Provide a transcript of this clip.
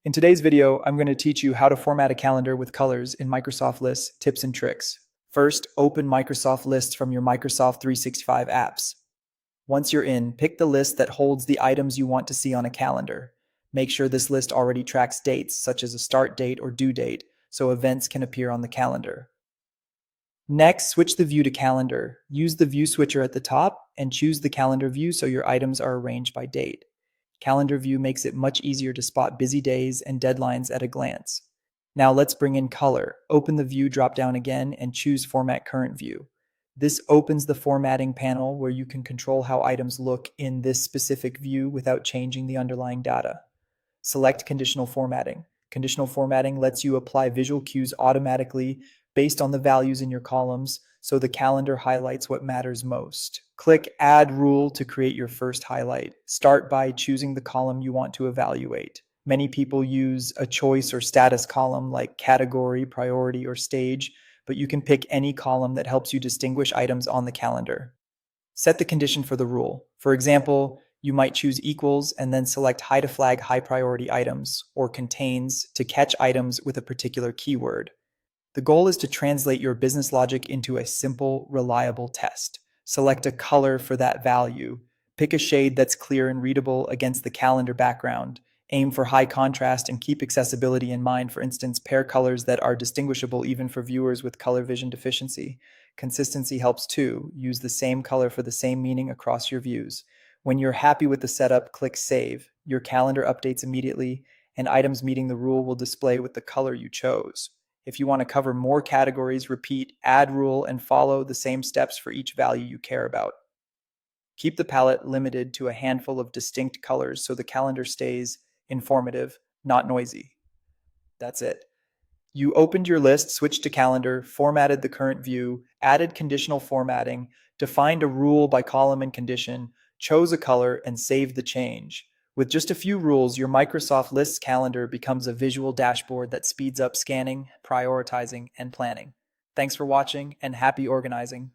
In today's video, I'm going to teach you how to format a calendar with colors in Microsoft Lists, tips and tricks. First, open Microsoft Lists from your Microsoft 365 apps. Once you're in, pick the list that holds the items you want to see on a calendar. Make sure this list already tracks dates, such as a start date or due date, so events can appear on the calendar. Next, switch the view to calendar. Use the view switcher at the top and choose the calendar view so your items are arranged by date. Calendar view makes it much easier to spot busy days and deadlines at a glance. Now let's bring in color. Open the view drop-down again and choose Format Current View. This opens the formatting panel where you can control how items look in this specific view without changing the underlying data. Select Conditional Formatting. Conditional formatting lets you apply visual cues automatically based on the values in your columns, so the calendar highlights what matters most. Click Add Rule to create your first highlight. Start by choosing the column you want to evaluate. Many people use a choice or status column like category, priority, or stage, but you can pick any column that helps you distinguish items on the calendar. Set the condition for the rule. For example, you might choose equals and then select high to flag high priority items or contains to catch items with a particular keyword. The goal is to translate your business logic into a simple, reliable test. Select a color for that value. Pick a shade that's clear and readable against the calendar background. Aim for high contrast and keep accessibility in mind. For instance, pair colors that are distinguishable even for viewers with color vision deficiency. Consistency helps too. Use the same color for the same meaning across your views. When you're happy with the setup, click Save. Your calendar updates immediately, and items meeting the rule will display with the color you chose. If you want to cover more categories, repeat Add Rule and follow the same steps for each value you care about. Keep the palette limited to a handful of distinct colors so the calendar stays informative, not noisy. That's it. You opened your list, switched to calendar, formatted the current view, added conditional formatting, defined a rule by column and condition, chose a color, and saved the change. With just a few rules, your Microsoft Lists calendar becomes a visual dashboard that speeds up scanning, prioritizing, and planning. Thanks for watching, and happy organizing.